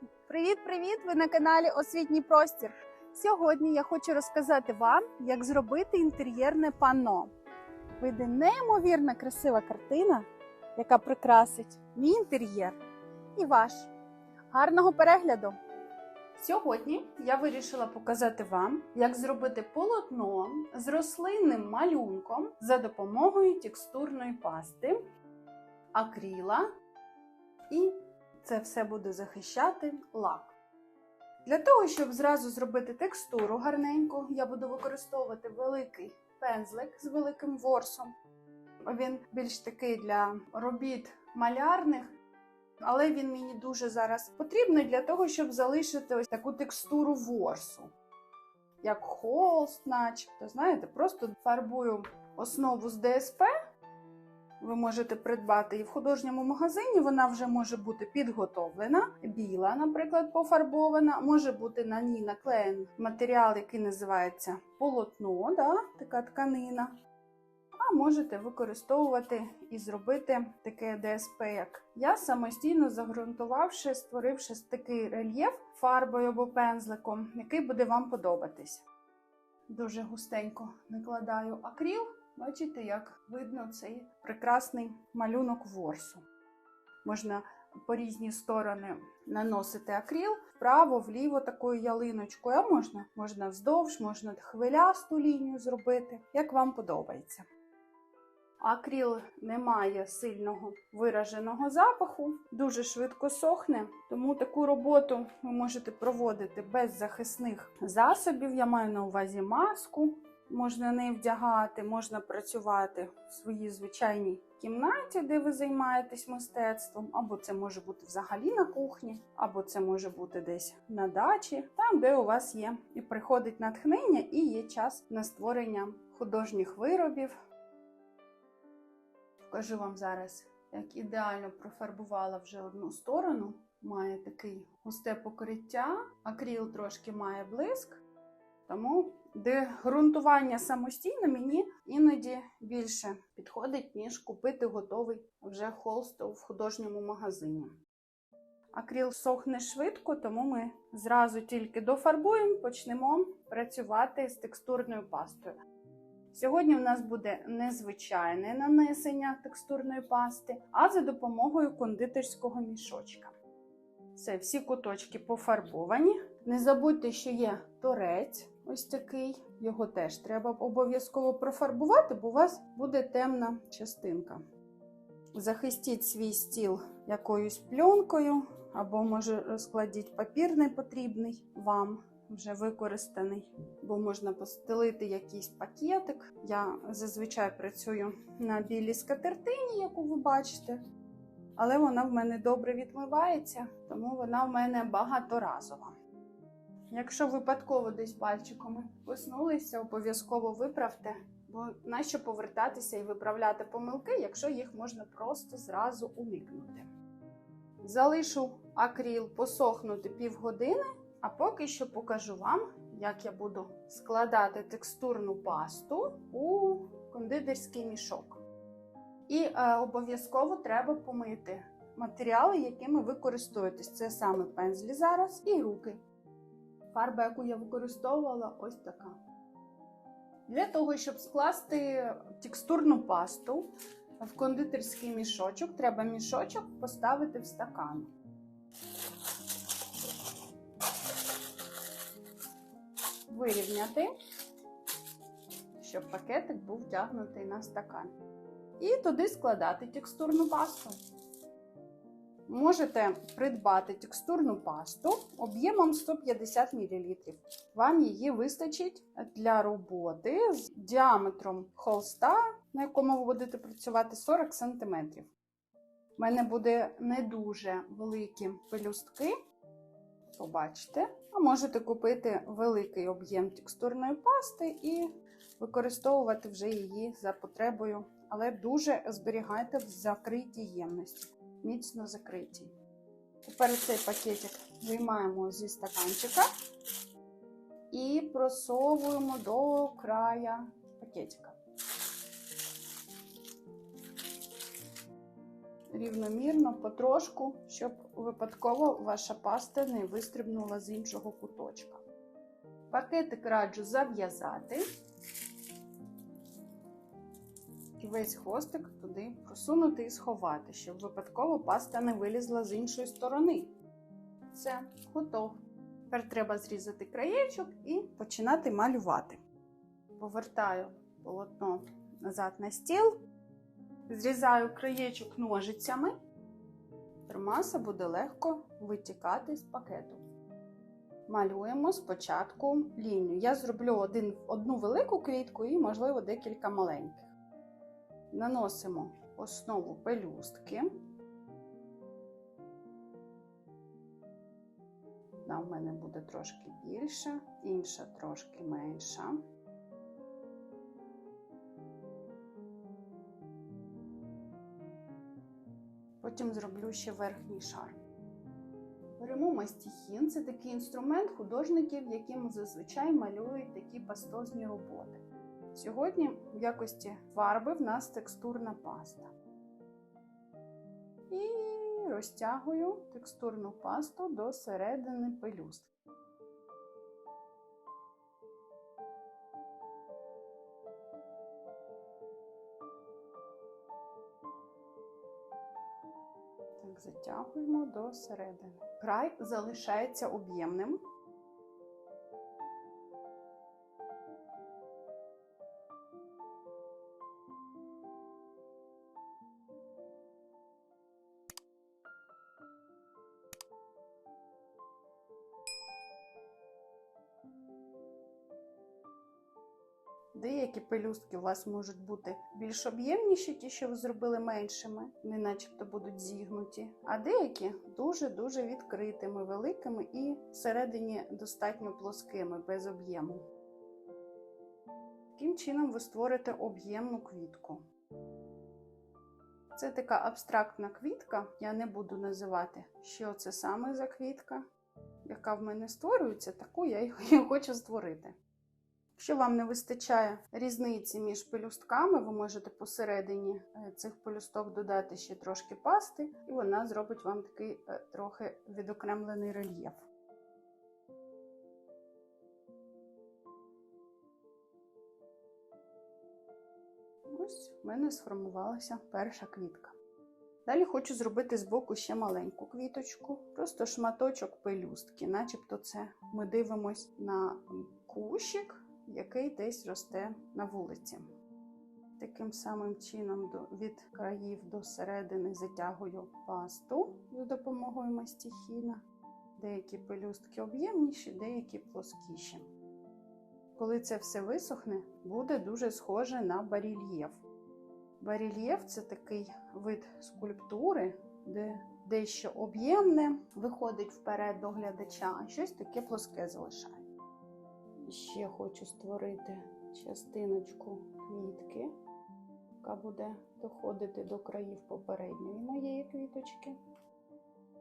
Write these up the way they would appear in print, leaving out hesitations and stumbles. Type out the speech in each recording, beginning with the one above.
Привіт-привіт! Ви на каналі Освітній простір. Сьогодні я хочу розказати вам, як зробити інтер'єрне панно. Вийде неймовірно красива картина, яка прикрасить мій інтер'єр і ваш. Гарного перегляду! Сьогодні я вирішила показати вам, як зробити полотно з рослинним малюнком за допомогою текстурної пасти, акрила, і це все буде захищати лак. Для того, щоб зразу зробити текстуру гарненьку, я буду використовувати великий пензлик з великим ворсом. Він більш такий для робіт малярних, але він мені дуже зараз потрібний для того, щоб залишити ось таку текстуру ворсу. Як холст, начебто, знаєте, просто фарбую основу з ДСП. Ви можете придбати і в художньому магазині, вона вже може бути підготовлена, біла, наприклад, пофарбована, може бути на ній наклеєний матеріал, який називається полотно, така тканина. А можете використовувати і зробити таке ДСП, як я, самостійно загрунтувавши, створивши такий рельєф фарбою або пензликом, який буде вам подобатись. Дуже густенько накладаю акрил. Бачите, як видно цей прекрасний малюнок ворсу. Можна по різні сторони наносити акрил, вправо, вліво такою ялиночкою, а можна вздовж, можна хвилясту лінію зробити, як вам подобається. Акрил не має сильного вираженого запаху, дуже швидко сохне, тому таку роботу ви можете проводити без захисних засобів, я маю на увазі маску. Можна не вдягати, можна працювати в своїй звичайній кімнаті, де ви займаєтесь мистецтвом, або це може бути взагалі на кухні, або це може бути десь на дачі, там, де у вас є і приходить натхнення, і є час на створення художніх виробів. Покажу вам зараз, як ідеально профарбувала вже одну сторону. Має такий густе покриття, акрил трошки має блиск, тому де ґрунтування самостійно мені іноді більше підходить, ніж купити готовий вже холст в художньому магазині. Акрил сохне швидко, тому ми зразу тільки дофарбуємо, почнемо працювати з текстурною пастою. Сьогодні у нас буде незвичайне нанесення текстурної пасти, а за допомогою кондитерського мішочка. Все, всі куточки пофарбовані. Не забудьте, що є торець. Ось такий, його теж треба обов'язково профарбувати, бо у вас буде темна частинка. Захистіть свій стіл якоюсь пленкою, або, може, розкладіть папір непотрібний вам, вже використаний, бо можна постелити якийсь пакетик. Я зазвичай працюю на білій скатертині, яку ви бачите, але вона в мене добре відмивається, тому вона в мене багаторазова. Якщо випадково десь пальчиками коснулися, обов'язково виправте, бо нащо повертатися і виправляти помилки, якщо їх можна просто зразу уникнути. Залишу акрил посохнути півгодини, а поки що покажу вам, як я буду складати текстурну пасту у кондитерський мішок. І обов'язково треба помити матеріали, якими ви користуєтесь. Це саме пензлі зараз і руки. Фарба, яку я використовувала, ось така. Для того, щоб скласти текстурну пасту в кондитерський мішочок, треба мішочок поставити в стакан. Вирівняти, щоб пакетик був втягнутий на стакан. І туди складати текстурну пасту. Можете придбати текстурну пасту об'ємом 150 мл. Вам її вистачить для роботи з діаметром холста, на якому ви будете працювати, 40 см. У мене буде не дуже великі пелюстки, побачите. А можете купити великий об'єм текстурної пасти і використовувати вже її за потребою, але дуже зберігайте в закритій ємності. Міцно закриті. Тепер цей пакетик виймаємо зі стаканчика і просовуємо до края пакетика. рівномірно, потрошку, щоб випадково ваша паста не вистрибнула з іншого куточка. Пакетик раджу зав'язати і весь хвостик туди просунути і сховати, щоб випадково паста не вилізла з іншої сторони. Все, готово. Тепер треба зрізати краєчок і починати малювати. Повертаю полотно назад на стіл, зрізаю краєчок ножицями, маса буде легко витікати з пакету. Малюємо спочатку лінію. Я зроблю одну велику квітку і, можливо, декілька маленьких. Наносимо основу пелюстки. Одна в мене буде трошки більша, інша трошки менша. Потім зроблю ще верхній шар. Беремо мастихін. Це такий інструмент художників, яким зазвичай малюють такі пастозні роботи. Сьогодні в якості фарби в нас текстурна паста. І розтягую текстурну пасту до середини пелюстки. Так, затягуємо до середини. Край залишається об'ємним. Деякі пелюстки у вас можуть бути більш об'ємніші, ті, що ви зробили меншими, вони начебто будуть зігнуті, а деякі дуже-дуже відкритими, великими і всередині достатньо плоскими, без об'єму. Таким чином ви створите об'ємну квітку. Це така абстрактна квітка, я не буду називати, що це саме за квітка, яка в мене створюється, таку я її хочу створити. Якщо вам не вистачає різниці між пелюстками, ви можете посередині цих пелюсток додати ще трошки пасти, і вона зробить вам такий трохи відокремлений рельєф. Ось в мене сформувалася перша квітка. Далі хочу зробити збоку ще маленьку квіточку, просто шматочок пелюстки, начебто це ми дивимось на кущик, який десь росте на вулиці. Таким самим чином від країв до середини затягую пасту за допомогою мастихіна. Деякі пелюстки об'ємніші, деякі плоскіші. Коли це все висохне, буде дуже схоже на барельєф. Барельєф – це такий вид скульптури, де дещо об'ємне виходить вперед до глядача, а щось таке плоске залишає. Ще хочу створити частиночку квітки, яка буде доходити до країв попередньої моєї квіточки.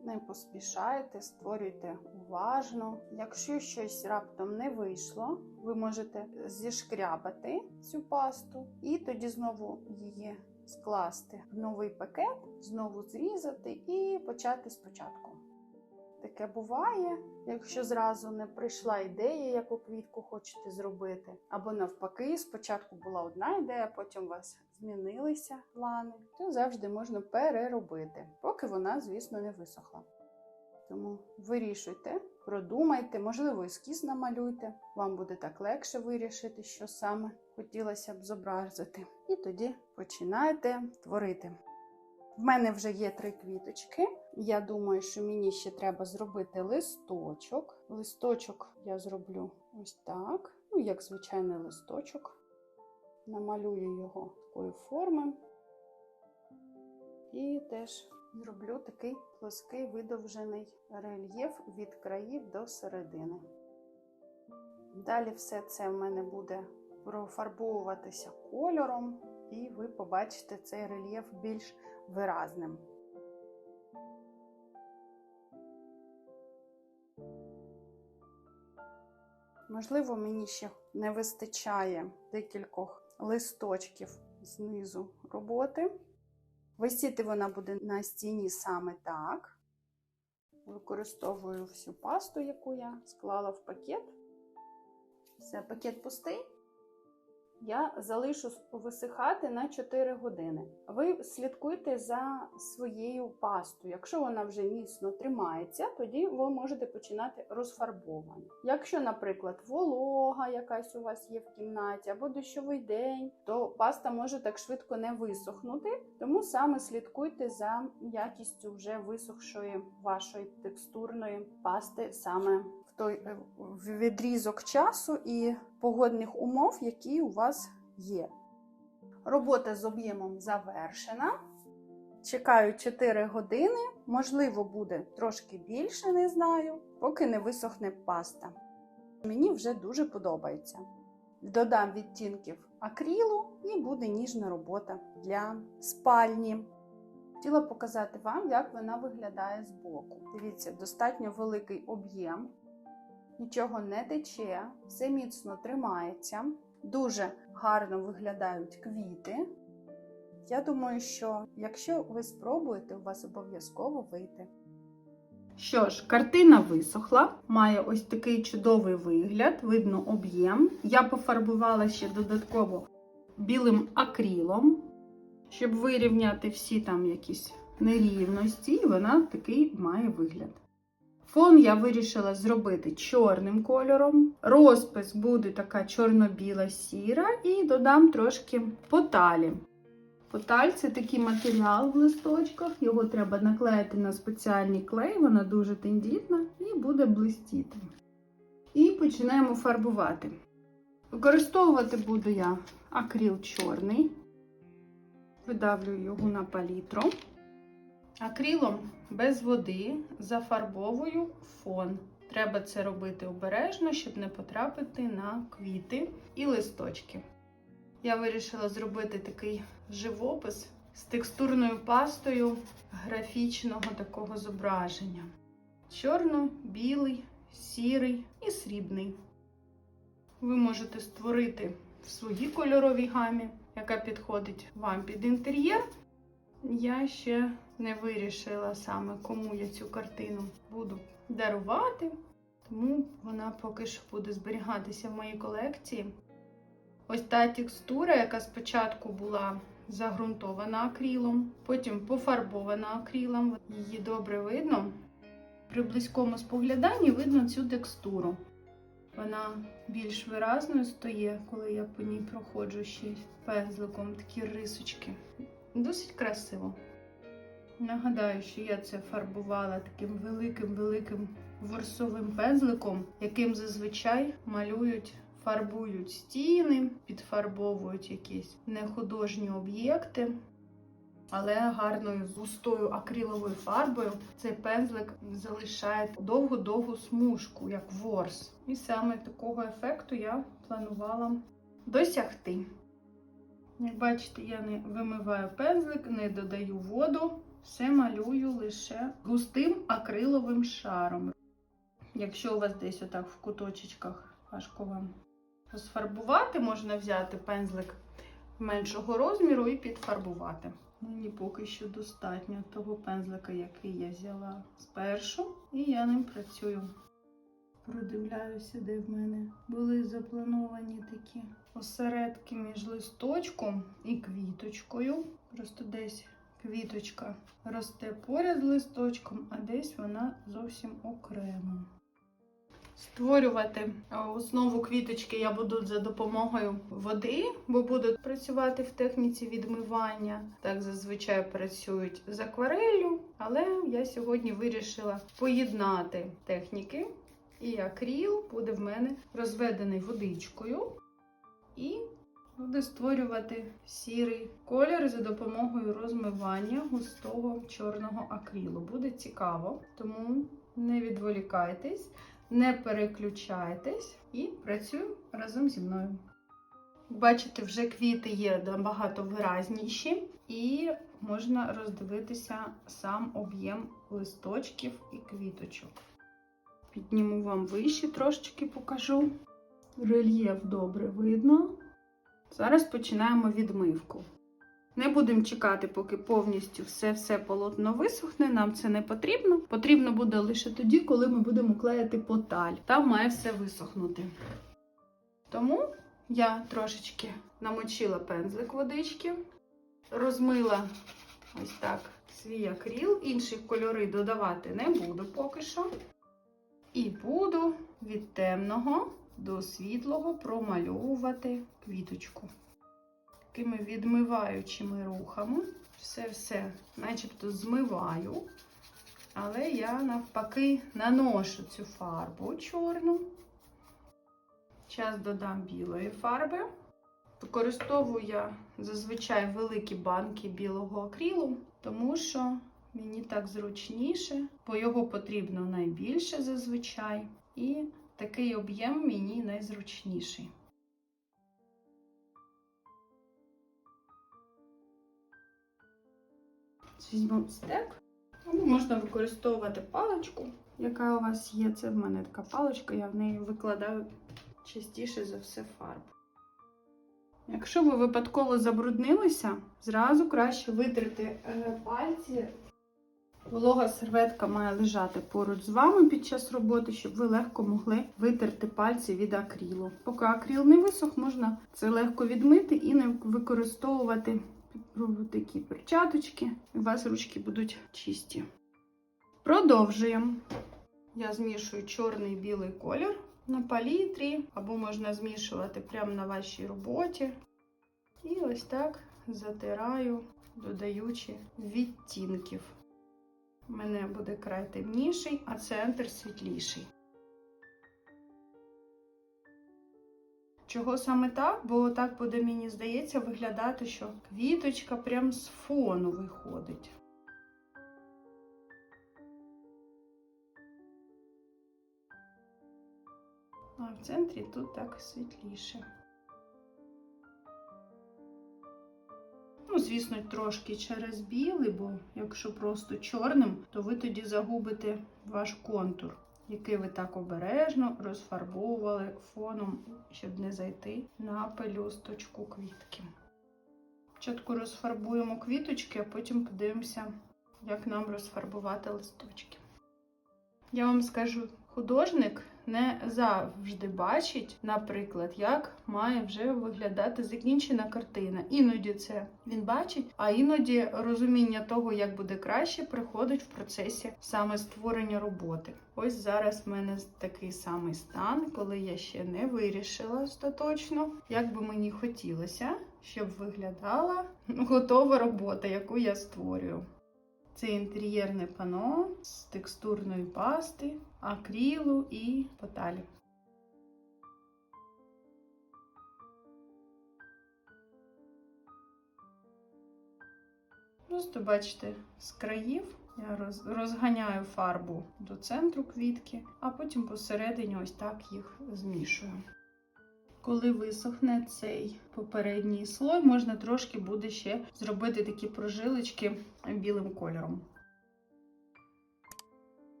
Не поспішайте, створюйте уважно. Якщо щось раптом не вийшло, ви можете зішкрябати цю пасту і тоді знову її скласти в новий пакет, знову зрізати і почати спочатку. Таке буває, якщо зразу не прийшла ідея, яку квітку хочете зробити, або навпаки, спочатку була одна ідея, потім у вас змінилися плани, то завжди можна переробити, поки вона, звісно, не висохла. Тому вирішуйте, продумайте, можливо, ескіз намалюйте, вам буде так легше вирішити, що саме хотілося б зобразити. І тоді починайте творити. В мене вже є 3 квіточки. Я думаю, що мені ще треба зробити листочок. Листочок я зроблю ось так, як звичайний листочок. Намалюю його такої форми. І теж зроблю такий плоский видовжений рельєф від країв до середини. Далі все це в мене буде профарбовуватися кольором, і ви побачите цей рельєф більш виразним. Можливо, мені ще не вистачає декількох листочків знизу роботи. Висіти вона буде на стіні саме так. Використовую всю пасту, яку я склала в пакет. Все, пакет пустий. Я залишу висихати на 4 години. Ви слідкуйте за своєю пастою. Якщо вона вже міцно тримається, тоді ви можете починати розфарбовування. Якщо, наприклад, волога якась у вас є в кімнаті або дощовий день, то паста може так швидко не висохнути. Тому саме слідкуйте за якістю вже висохшої вашої текстурної пасти саме в той відрізок часу і погодних умов, які у вас є. Робота з об'ємом завершена. Чекаю 4 години, можливо, буде трошки більше, не знаю, поки не висохне паста. Мені вже дуже подобається. Додам відтінків акрилу і буде ніжна робота для спальні. Хотіла показати вам, як вона виглядає збоку. Дивіться, достатньо великий об'єм. Нічого не тече, все міцно тримається. Дуже гарно виглядають квіти. Я думаю, що якщо ви спробуєте, у вас обов'язково вийде. Що ж, картина висохла, має ось такий чудовий вигляд, видно об'єм. Я пофарбувала ще додатково білим акрилом, щоб вирівняти всі там якісь нерівності, і вона такий має вигляд. Фон я вирішила зробити чорним кольором. Розпис буде така чорно-біла сіра і додам трошки поталі. Поталь – це такий матеріал в листочках, його треба наклеїти на спеціальний клей, вона дуже тендітна і буде блистіти. І починаємо фарбувати. Використовувати буду я акрил чорний. Видавлюю його на палітру. Акрилом без води зафарбовую фон. Треба це робити обережно, щоб не потрапити на квіти і листочки. Я вирішила зробити такий живопис з текстурною пастою графічного такого зображення. Чорно-білий, сірий і срібний. Ви можете створити в своїй кольоровій гамі, яка підходить вам під інтер'єр. Я ще не вирішила саме, кому я цю картину буду дарувати, тому вона поки що буде зберігатися в моїй колекції. Ось та текстура, яка спочатку була загрунтована акрилом, потім пофарбована акрилом. Її добре видно. При близькому спогляданні видно цю текстуру. Вона більш виразною стає, коли я по ній проходжу ще пензликом такі рисочки. Досить красиво. Нагадаю, що я це фарбувала таким великим ворсовим пензликом, яким зазвичай малюють, фарбують стіни, підфарбовують якісь нехудожні об'єкти. Але гарною густою акриловою фарбою цей пензлик залишає довгу-довгу смужку, як ворс. І саме такого ефекту я планувала досягти. Як бачите, я не вимиваю пензлик, не додаю воду, все малюю лише густим акриловим шаром. Якщо у вас десь отак в куточечках важко вам розфарбувати, можна взяти пензлик меншого розміру і підфарбувати. Мені поки що достатньо того пензлика, який я взяла спершу, і я ним працюю. Продивляюся, де в мене були заплановані такі осередки між листочком і квіточкою. Просто десь квіточка росте поряд з листочком, а десь вона зовсім окремо. Створювати основу квіточки я буду за допомогою води, бо буду працювати в техніці відмивання. Так зазвичай працюють з аквареллю, але я сьогодні вирішила поєднати техніки. І акрил буде в мене розведений водичкою і буду створювати сірий колір за допомогою розмивання густого чорного акрилу. Буде цікаво, тому не відволікайтесь, не переключайтесь і працюю разом зі мною. Бачите, вже квіти є набагато виразніші і можна роздивитися сам об'єм листочків і квіточок. Підніму вам вище, трошечки покажу. Рельєф добре видно. Зараз починаємо відмивку. Не будемо чекати, поки повністю все полотно висохне, нам це не потрібно. Потрібно буде лише тоді, коли ми будемо клеїти поталь. Там має все висохнути. Тому я трошечки намочила пензлик водички, розмила ось так свій акрил, інші кольори додавати не буду поки що. І буду від темного до світлого промальовувати квіточку. Такими відмиваючими рухами. Все начебто змиваю, але я навпаки наношу цю фарбу чорну. Зараз додам білої фарби. Використовую я зазвичай великі банки білого акрилу, тому що мені так зручніше, бо його потрібно найбільше зазвичай. І такий об'єм мені найзручніший. Візьмемо стек. Або можна використовувати паличку, яка у вас є. Це в мене така паличка, я в неї викладаю частіше за все фарбу. Якщо ви випадково забруднилися, зразу краще витерти пальці. Волога серветка має лежати поруч з вами під час роботи, щоб ви легко могли витерти пальці від акрилу. Поки акрил не висох, можна це легко відмити і не використовувати такі перчаточки, і у вас ручки будуть чисті. Продовжуємо. Я змішую чорний і білий колір на палітрі, або можна змішувати прямо на вашій роботі. І ось так затираю, додаючи відтінків. У мене буде край темніший, а центр світліший. Чого саме так? Бо так буде, мені здається, виглядати, що квіточка прям з фону виходить. А в центрі тут так світліше. Ну, звісно, трошки через білий, бо якщо просто чорним, то ви тоді загубите ваш контур, який ви так обережно розфарбовували фоном, щоб не зайти на пелюсточку квітки. Спочатку розфарбуємо квіточки, а потім подивимося, як нам розфарбувати листочки. Я вам скажу, художник не завжди бачить, наприклад, як має вже виглядати закінчена картина. Іноді це він бачить, а іноді розуміння того, як буде краще, приходить в процесі саме створення роботи. Ось зараз в мене такий самий стан, коли я ще не вирішила остаточно, як би мені хотілося, щоб виглядала готова робота, яку я створюю. Це інтер'єрне пано з текстурної пасти, акрилу і поталі. Просто бачите, з країв я розганяю фарбу до центру квітки, а потім посередині ось так їх змішую. Коли висохне цей попередній слой, можна трошки буде ще зробити такі прожилочки білим кольором.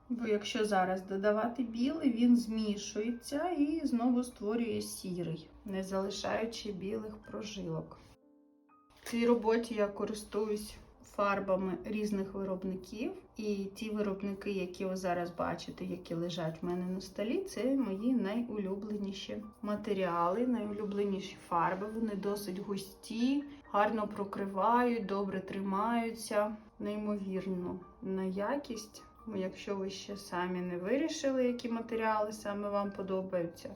Бо якщо зараз додавати білий, він змішується і знову створює сірий, не залишаючи білих прожилок. В цій роботі я користуюсь фарбами різних виробників. І ті виробники, які ви зараз бачите, які лежать в мене на столі, це мої найулюбленіші матеріали, найулюбленіші фарби. Вони досить густі, гарно прокривають, добре тримаються, неймовірно на якість. Якщо ви ще самі не вирішили, які матеріали саме вам подобаються,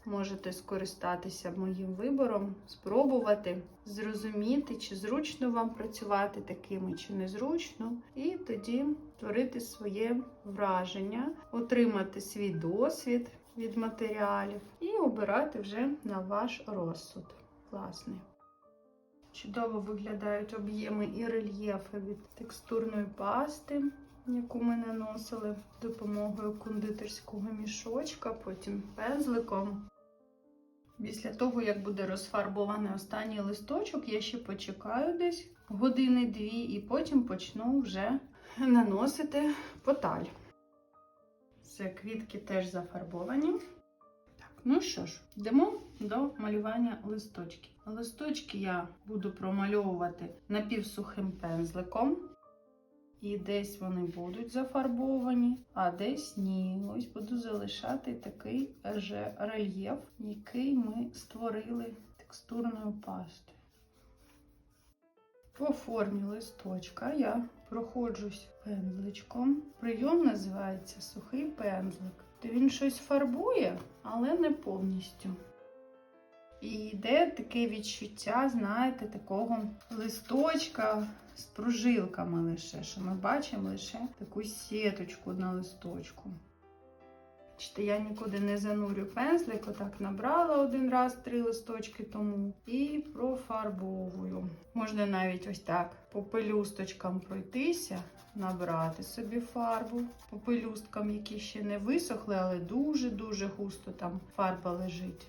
можете скористатися моїм вибором, спробувати, зрозуміти, чи зручно вам працювати такими, чи незручно, і тоді створити своє враження, отримати свій досвід від матеріалів і обирати вже на ваш розсуд. Власне. Чудово виглядають об'єми і рельєфи від текстурної пасти, яку ми наносили з допомогою кондитерського мішочка, потім пензликом. Після того, як буде розфарбований останній листочок, я ще почекаю десь години-дві і потім почну вже наносити поталь. Все, квітки теж зафарбовані. Ну що ж, йдемо до малювання листочків. Листочки я буду промальовувати напівсухим пензликом. І десь вони будуть зафарбовані, а десь ні. Ось буду залишати такий же рельєф, який ми створили текстурною пастою. По формі листочка я проходжусь пензличком. Прийом називається сухий пензлик. Він щось фарбує, але не повністю. І йде таке відчуття, знаєте, такого листочка з прожилками лише, що ми бачимо лише таку сіточку на листочку. Бачите, я нікуди не занурю пензлик, отак набрала один раз 3 листочки тому і профарбовую. Можна навіть ось так по пелюсточкам пройтися, набрати собі фарбу. По пелюсткам, які ще не висохли, але дуже-дуже густо там фарба лежить.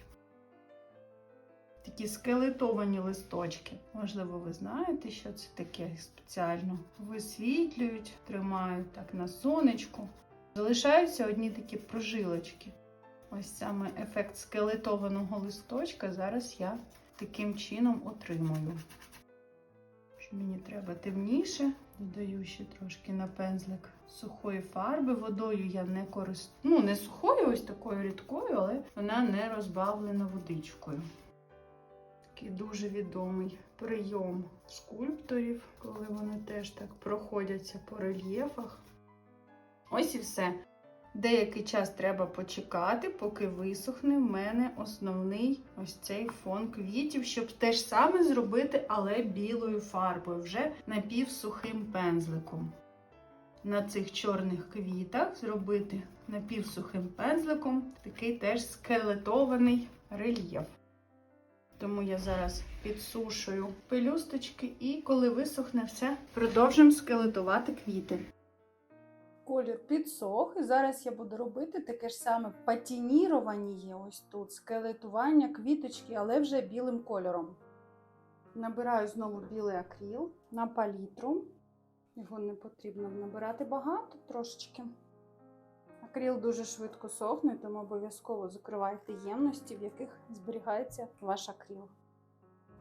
Такі скелетовані листочки. Можливо, ви знаєте, що це таке спеціально. Висвітлюють, тримають так на сонечку. Залишаються одні такі прожилочки. Ось саме ефект скелетованого листочка зараз я таким чином отримую. Мені треба темніше. Додаю ще трошки на пензлик сухої фарби. Водою я не користуюсь. Не сухою, ось такою рідкою, але вона не розбавлена водичкою. Такий дуже відомий прийом скульпторів, коли вони теж так проходяться по рельєфах. Ось і все. Деякий час треба почекати, поки висохне в мене основний ось цей фон квітів, щоб те ж саме зробити, але білою фарбою, вже напівсухим пензликом. На цих чорних квітах зробити напівсухим пензликом такий теж скелетований рельєф. Тому я зараз підсушую пелюсточки і коли висохне все, продовжимо скелетувати квіти. Колір підсох, і зараз я буду робити таке ж саме патінірування ось тут, скелетування квіточки, але вже білим кольором. Набираю знову білий акрил на палітру. Його не потрібно набирати багато, трошечки. Акрил дуже швидко сохне, тому обов'язково закривайте ємності, в яких зберігається ваш акрил.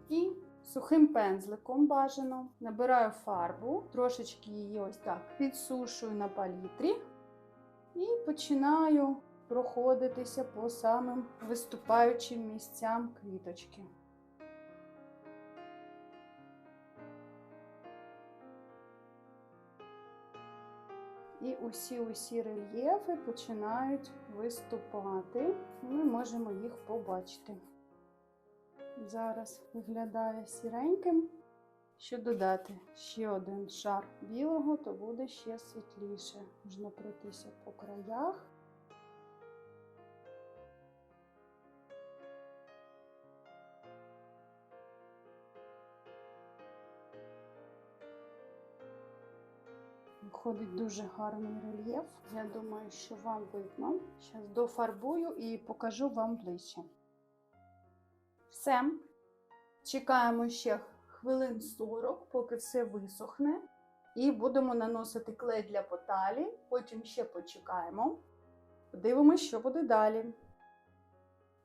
І сухим пензликом бажано набираю фарбу, трошечки її ось так підсушую на палітрі і починаю проходитися по самим виступаючим місцям квіточки. І усі рельєфи починають виступати, і ми можемо їх побачити. Зараз виглядає сіреньким. Що додати ще один шар білого, то буде ще світліше. Можна пройтися по краях. Виходить дуже гарний рельєф. Я думаю, що вам видно. Зараз дофарбую і покажу вам ближче. Все. Чекаємо ще хвилин 40, поки все висохне. І будемо наносити клей для поталі. Потім ще почекаємо. Подивимось, що буде далі.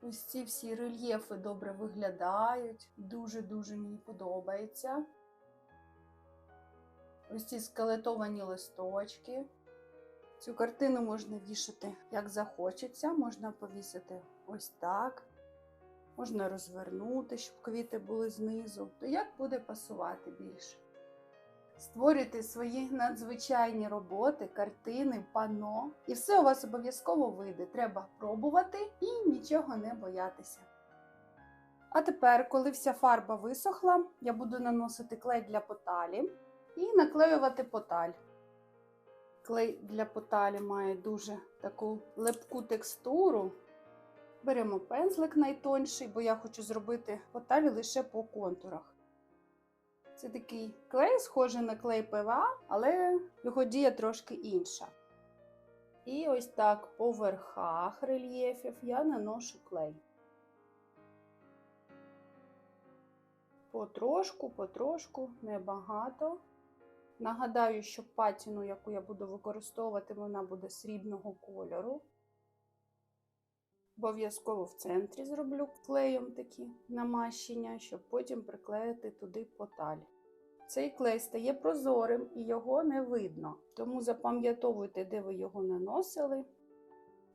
Ось ці всі рельєфи добре виглядають. Дуже-дуже мені подобається. Ось ці скелетовані листочки. Цю картину можна вішати як захочеться. Можна повісити ось так. Можна розвернути, щоб квіти були знизу. То як буде пасувати більше? Створюйте свої надзвичайні роботи, картини, панно. І все у вас обов'язково вийде. Треба пробувати і нічого не боятися. А тепер, коли вся фарба висохла, я буду наносити клей для поталі і наклеювати поталь. Клей для поталі має дуже таку липку текстуру. Беремо пензлик найтонший, бо я хочу зробити поталі лише по контурах. Це такий клей, схожий на клей ПВА, але його дія трошки інша. І ось так по верхах рельєфів я наношу клей. Потрошку, небагато. Нагадаю, що патіну, яку я буду використовувати, вона буде срібного кольору. Обов'язково в центрі зроблю клеєм такі намащення, щоб потім приклеїти туди поталь. Цей клей стає прозорим і його не видно. Тому запам'ятовуйте, де ви його наносили,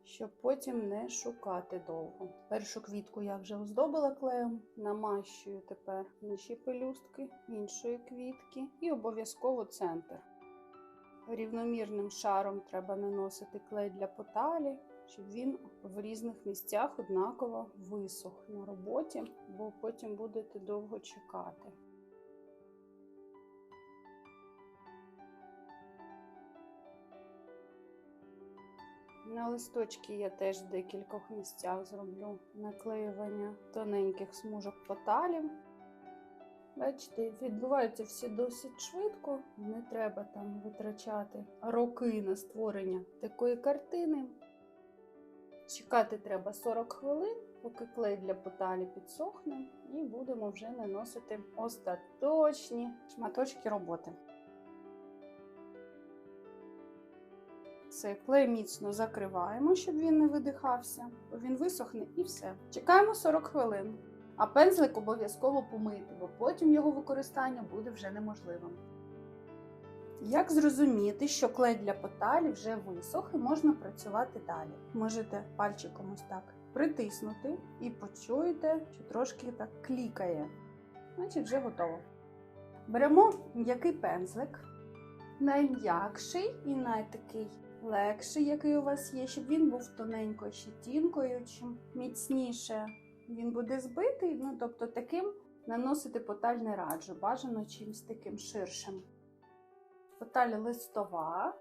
щоб потім не шукати довго. Першу квітку я вже оздобила клеєм, намащую тепер інші пелюстки іншої квітки і обов'язково центр. Рівномірним шаром треба наносити клей для поталі, щоб він в різних місцях однаково висох на роботі, бо потім будете довго чекати. На листочки я теж в декількох місцях зроблю наклеювання тоненьких смужок поталів. Бачите, відбуваються всі досить швидко, не треба там витрачати роки на створення такої картини. Чекати треба 40 хвилин, поки клей для поталі підсохне, і будемо вже наносити остаточні шматочки роботи. Це клей міцно закриваємо, щоб він не видихався. Він висохне і все. Чекаємо 40 хвилин. А пензлик обов'язково помити, бо потім його використання буде вже неможливим. Як зрозуміти, що клей для поталі вже висох і можна працювати далі? Можете пальчиком ось так притиснути і почуєте, що трошки так клікає. Значить, вже готово. Беремо м'який пензлик, найм'якший і найтакий легший, який у вас є, щоб він був тоненькою щетінкою, чим міцніше він буде збитий, тобто таким наносити поталь не раджу, бажано чимось таким ширшим. Поталь листова,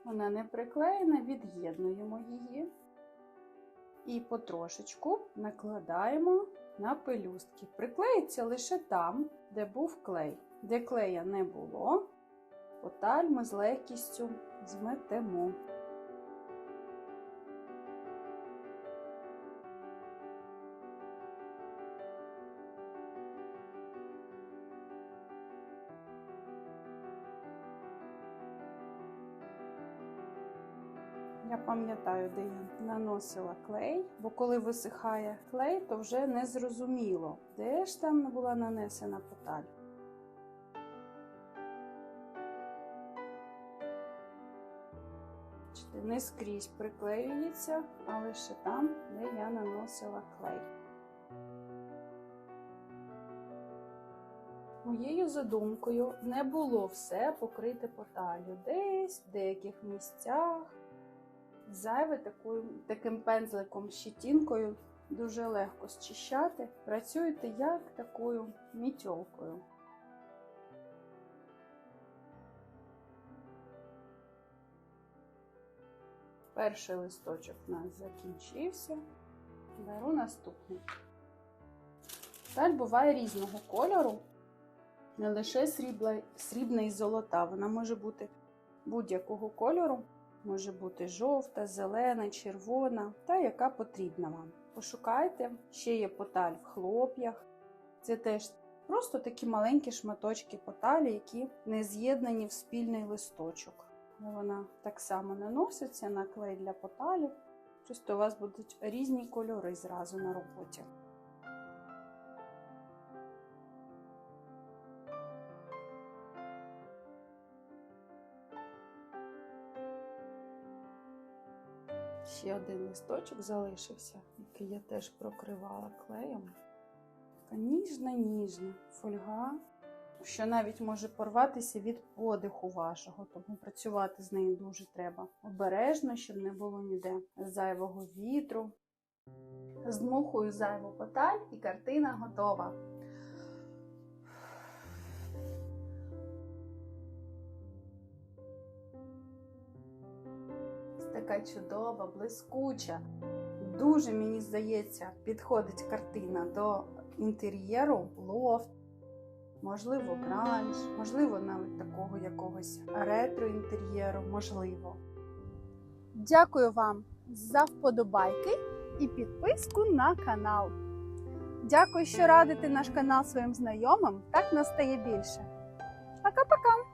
вона не приклеєна, від'єднуємо її і потрошечку накладаємо на пелюстки. Приклеїться лише там, де був клей. Де клея не було, поталь ми з легкістю зметемо. Я пам'ятаю, де я наносила клей, бо коли висихає клей, то вже не зрозуміло, де ж там була нанесена поталь. Не скрізь приклеюється, а лише там, де я наносила клей. Моєю задумкою не було все покрите поталлю. Десь в деяких місцях зайве таким пензликом, щетінкою дуже легко зчищати. Працюєте як такою мітьолкою. Перший листочок у нас закінчився. Беру наступний. Сталь буває різного кольору, не лише срібна і золота. Вона може бути будь-якого кольору. Може бути жовта, зелена, червона, та яка потрібна вам. Пошукайте, ще є поталь в хлоп'ях. Це теж просто такі маленькі шматочки поталі, які не з'єднані в спільний листочок. Вона так само наноситься на клей для поталів. Просто у вас будуть різні кольори зразу на роботі. Ще один листочок залишився, який я теж прокривала клеєм. Така ніжна фольга, що навіть може порватися від подиху вашого, тому працювати з нею дуже треба обережно, щоб не було ніде зайвого вітру. Здмухую зайву поталь і картина готова. Така чудова, блискуча. Дуже, мені здається, підходить картина до інтер'єру, лофт, можливо, гранж, можливо, навіть такого якогось ретро-інтер'єру, можливо. Дякую вам за вподобайки і підписку на канал. Дякую, що радите наш канал своїм знайомим, так нас стає більше. Пока-пока!